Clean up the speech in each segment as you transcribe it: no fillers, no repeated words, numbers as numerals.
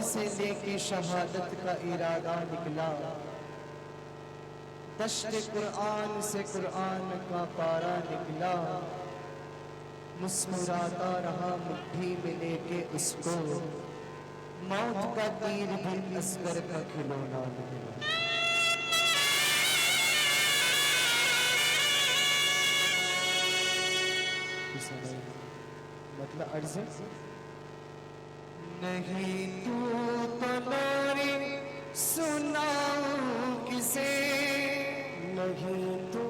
से लेके शहादत का इरादा निकला। दश्त कुरान से कुरान का पारा निकला। मुस्कुराता रहा मुट्ठी में लेके उसको, मौत का तीर भी असगर का खिलौना निकला। मतलब अर्ज नहीं तू तो लोरी सुनाऊं किसे, नहीं तू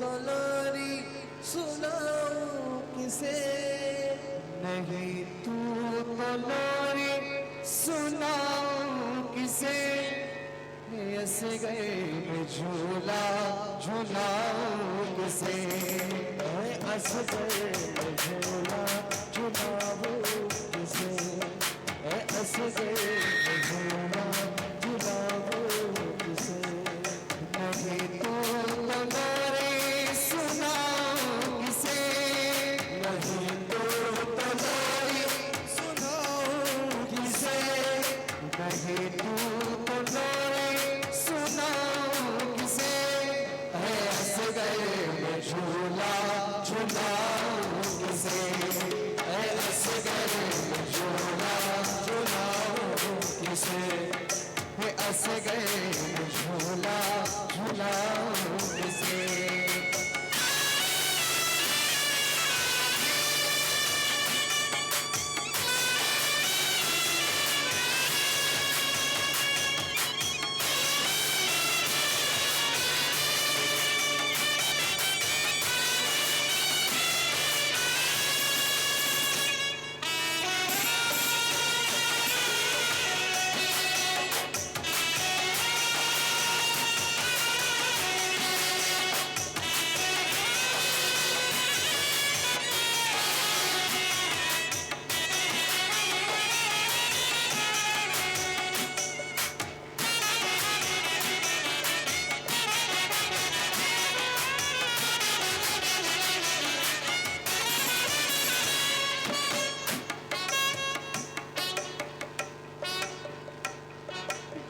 तो लोरी सुनाऊं किसे, नहीं तू तो लोरी सुनाऊं किसे, हंस गए मैं झूला झूलाऊं किसे, हंस गए मैं झूला झूलाऊं किसे, हंस गए मैं झूला झूलाऊं किसे, नहीं तो लोरी सुनाऊं किसे, नहीं तो लोरी सुनाऊं किसे, नहीं तो लोरी सुनाऊं किसे, हंस गए मैं झूला झूलाऊं किसे, हंस गए मैं झूला झूलाऊं किसे, हंस गए मैं झूला झूलाऊं किसे।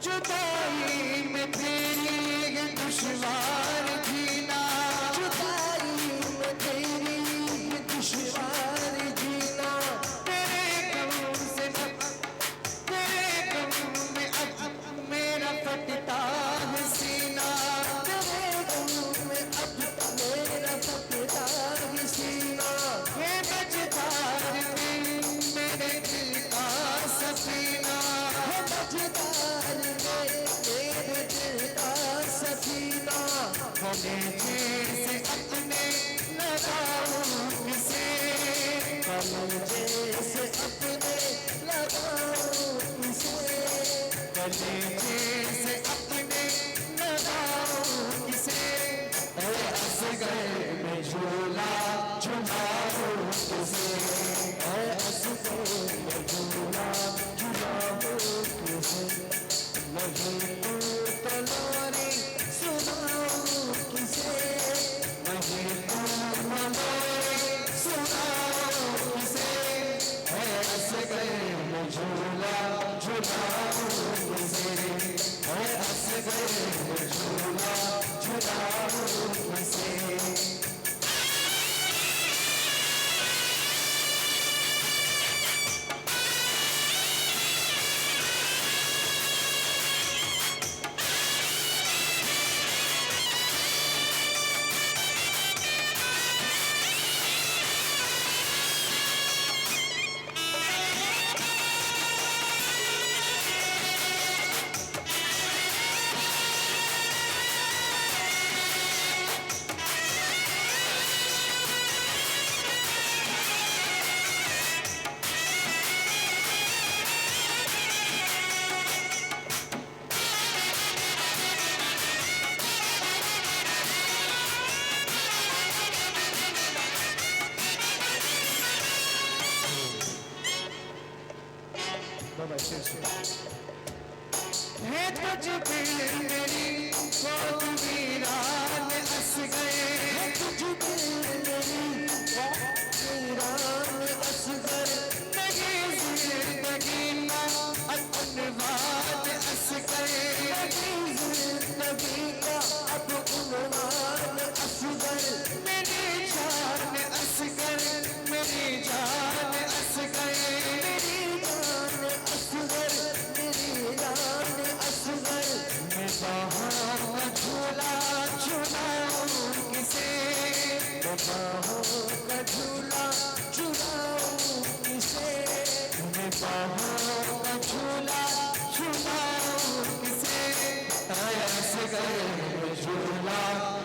जुदाई में तेरी ये दुश्वार जीना, जुदाई में तेरी ये दुश्वार जीना, तेरे गम से तेरे गम में अब मेरा फटता है सीना, तेरे गम में अब मेरा फटता है सीना, ये मझधार में मेरे दिल का सफीना, है मझधार मेरे दिल का सफीना, कलेजे से अपने लगाऊं किसे, कलेजे से अपने लगाऊं किसे, कलेजे से अपने लगाऊं किसे, हंस गए मैं झूला झूलाऊं किसे, हंस गए मैं झूला झूलाऊं किसे, नहीं तो लोरी सुनाऊं किसे, नहीं तो लोरी सुनाऊं किसे, हंस गए मैं झूला झूलाऊं किसे, हंस गए मैं झूला झूलाऊं किसे। है तुझ बिन मेरी मौत वीरान हंस गए, है तुझ बिन मेरी मौत वीरान हंस गए, नहीं जिंदगी ना अपने बाहों का झूला झुलाऊं किसे, मैं बाहों का झूला झुलाऊं किसे, ऐसे कर झूला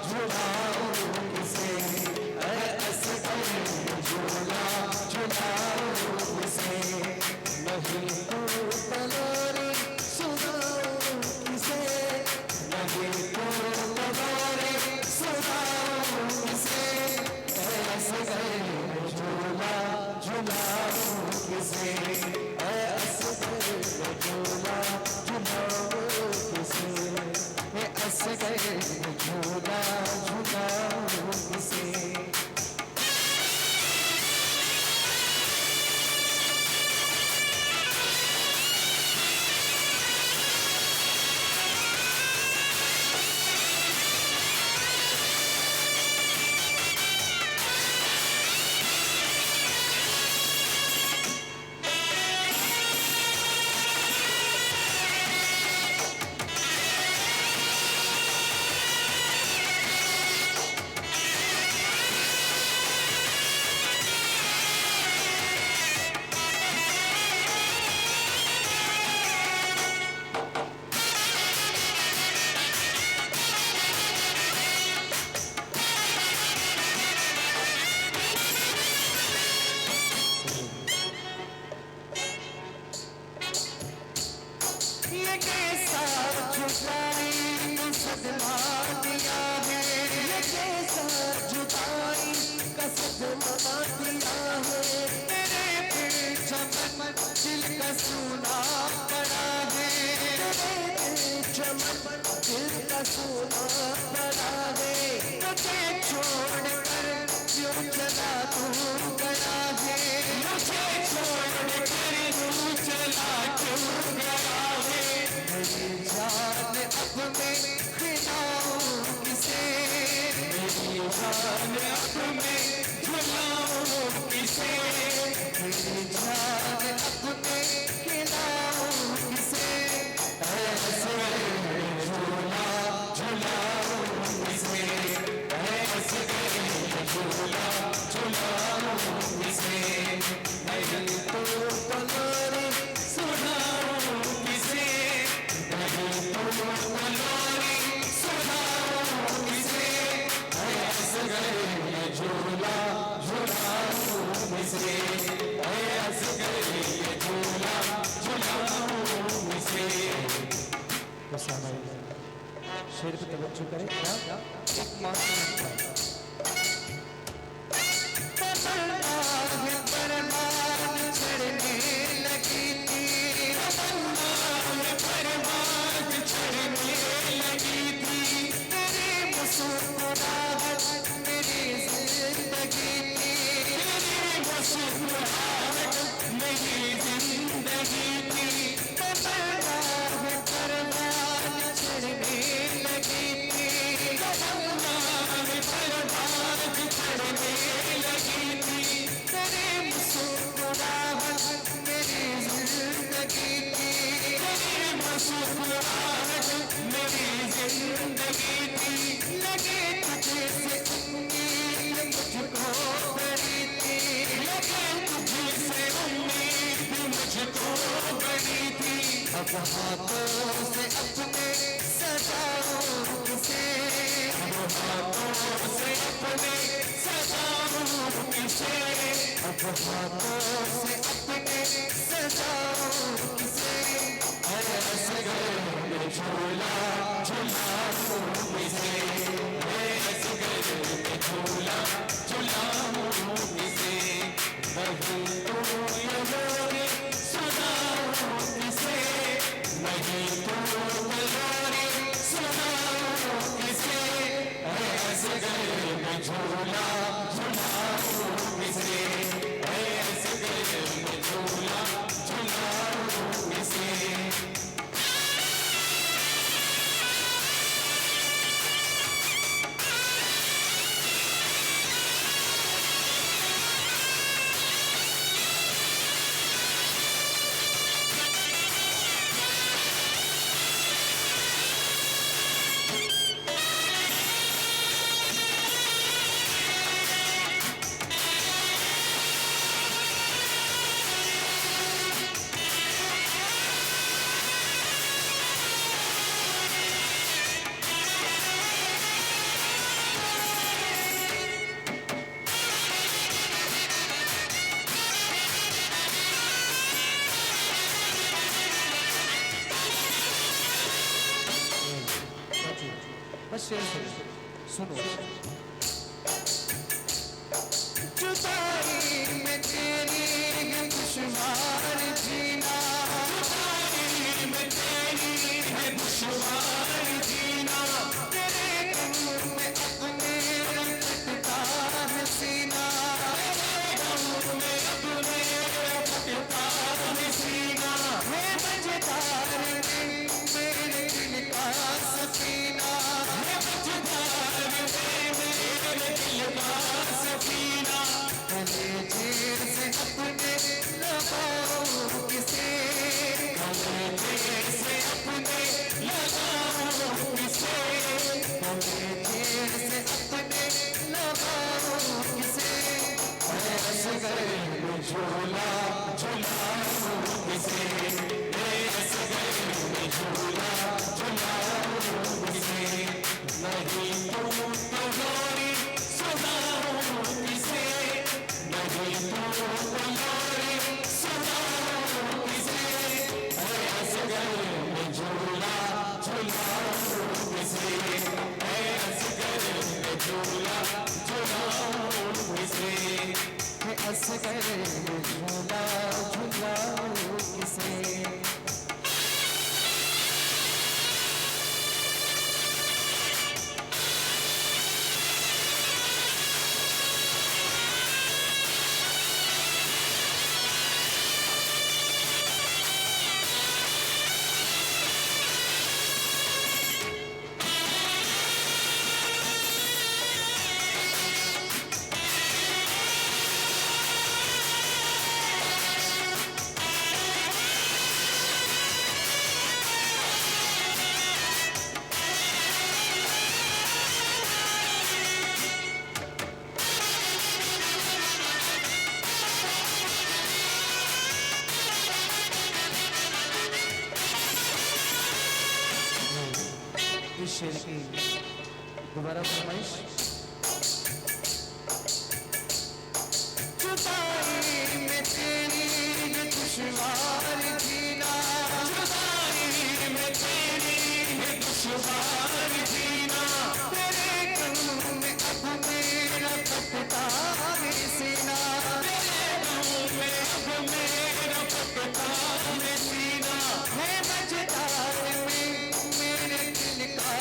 झुलाऊं किसे, ऐसे कर झूला झुलाऊं किसे, नहीं तो तलोरी सुनाऊं किसे, नहीं तो तलोरी सुनाऊं किसे, ऐसे कर झूला झुलाऊं किसे, ऐसे कर झूला झुलाऊं किसे, ऐसे कर झूला झुलाऊं किसे। ये कैसा जुदाई का सदमा दिया है, ये कैसा जुदाई का सदमा दिया है, तेरे फिर चमन दिल का सूना पड़ा है, तेरे चमन दिल का सूना पड़ा है, तुझे छोड़ कर क्यों चला तू गया है, मुझे छोड़ कर तू चला क्यों गया है, मेरी जान अब मैं खिलाऊं किसे, मेरी जान अब मैं खिलाऊं किसे, मेरी जान अब मैं खिलाऊं किसे, ऐसे झूला झुलाऊं किसे, ऐसे झूला झुलाऊं किसे, नहीं तो तलोरी सुनाऊं किसे, नहीं तो तलोरी सुनाऊं किसे, ऐसे झूला झुलाऊं किसे, ऐसे झूला झुलाऊं किसे। शेर पे तवज्जो करें, क्या एक मात्र चढ़ने लगी थी, परवान चढ़ने लगी थी, तेरी मुस्कुराहट मेरी जिंदगी थी, तेरी मुस्कुराहट मेरी जिंदगी थी, परवान चढ़ने लगी थी, परवान चढ़ने लगी थी, तेरी मुस्कुराहट मेरी जिंदगी थी, तेरी मुस्कुराहट मेरी जिंदगी थी, लगे तुझे से उम्मीद मुझको बड़ी थी, लगे तुझे से उम्मीद मुझको बड़ी थी, अब हाथों से अपने सजाऊं किसे, अब हाथों से अपने सजाऊं किसे, अब हाथों से अपने सजाऊं किसे, ऐसे कर झूला झुलाऊं किसे, ऐसे कर झूला झुलाऊं किसे, नहीं तो तलोरी सुनाऊं किसे, नहीं तो तलोरी सुनाऊं किसे, ऐसे कर झूला झुलाऊं किसे, ऐसे कर झूला झुलाऊं किसे। बस शेर सुनो जुदाई में तेरी है दुश्वार जीना जुदाई में तेरी है दुश्वार जीना तेरे गम में अपने फटता है सीना तेरे गम में अपने फटता है सीना है मजेदार मेरे दिल का सफीना है मजेदार मेरे दिल का सफीना कलेजे से अपने लगाओ किसे कलेजे से अपने लगाओ किसे कलेजे से अपने लगाओ किसे ऐसे गए झूला झुलाओ किसे ऐसे गए झूला झुलाओ किसे नहीं तो लोरी सुनाओ किसे नहीं तो लोरी सुनाओ किसे ऐसे गए झूला झुलाओ किसे ऐसे गए झूला झुलाओ किसे ऐसे गए झूला झुलाओ किसे इस शेर की दोबारा फरमाइश जुदाई में तेरी है दुश्वार जीना जुदाई में तेरी है दुश्वार जीना तेरे गम में अब मेरा फटता है सीना तेरे गम में अब मेरा फटता है सीना है मजेदार मेरे दिल का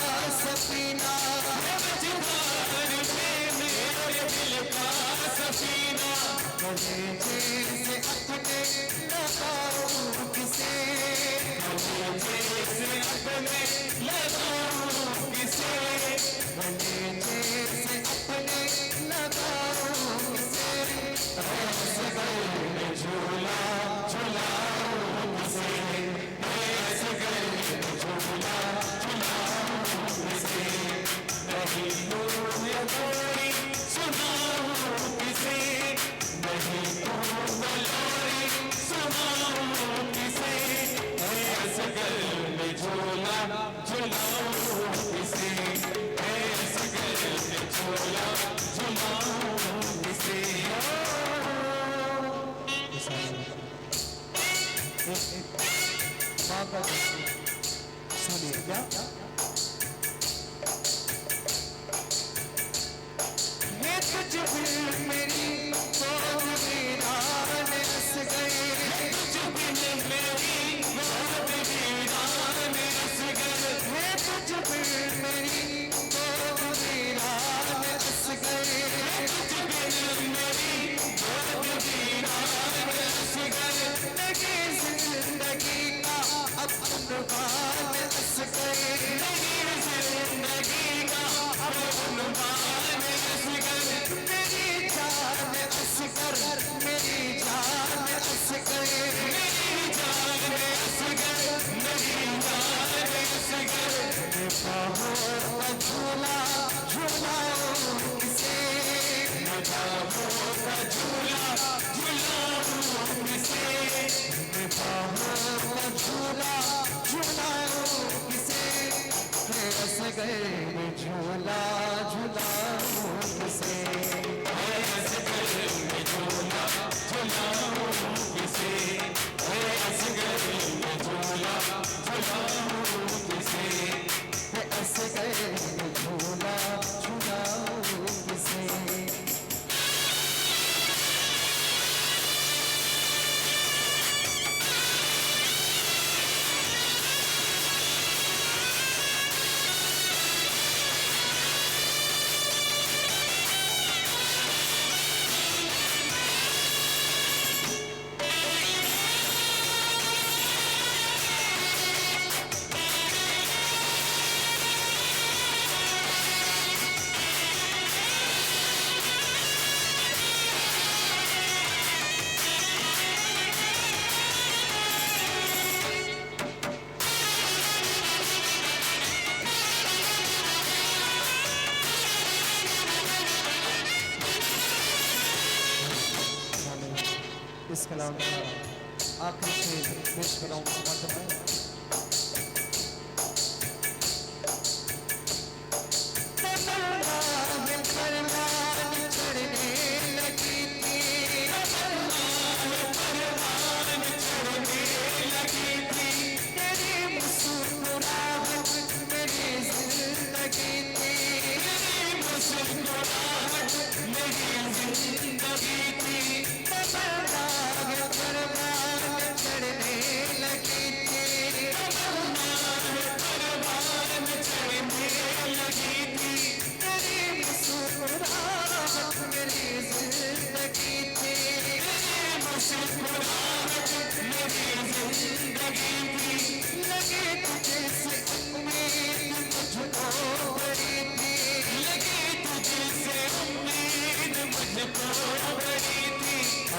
सफीना है मजेदार मेरे दिल का सफीना कलेजे से अपने लगाओ किसे कलेजे से अपने लगाओ किसे कलेजे से अपने लगाओ किसे ऐसे गए झूला झुलाओ किसे ऐसे गए झूला झुलाओ किसे नहीं तो लोरी सुनाओ किसे नहीं तो लोरी सुनाओ किसे ऐसे गए झूला झुलाओ किसे ऐसे गए झूला झुलाओ किसे माँ का सुनिए क्या तुझ बिन मेरी बहुत वीरान हंस गए तुझ बिन मेरी बहुत वीरान हंस गए तुझ बिन मेरी बहुत वीरान हंस गए तुझ बिन मेरी बहुत वीरान हंस गए लगे जिंदगी का अब अनवान हंस गए लगे जिंदगी का अब अनवान हंस गए मेरी जान असगर मेरी जान असगर मेरी जान असगर मेरी जान असगर बाहों का झूला झूलाओ किसे बाहों का झूला झूलाओ किसे बाहों का झूला झूलाओ किसे असगर झूला झूलाओ किसे झूला झूलाओ किसे ऐसे गए इस कलाम का आखिरी शेर पेश कर रहा हूँ समर्थन में।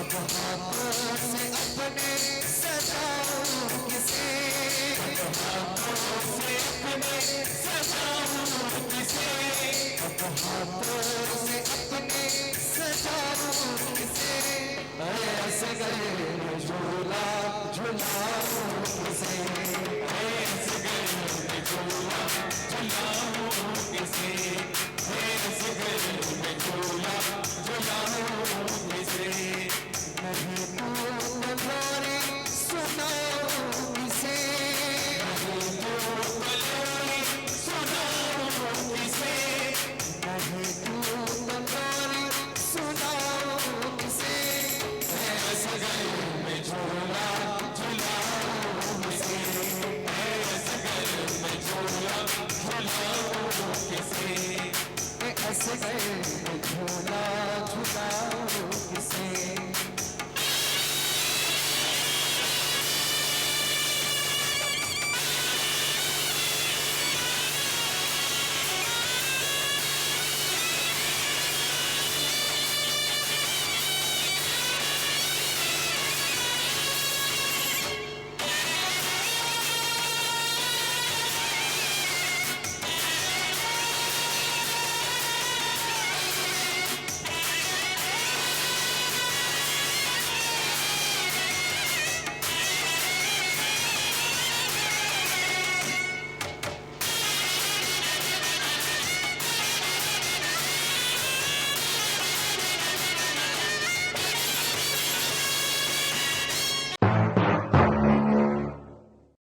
अब हाथ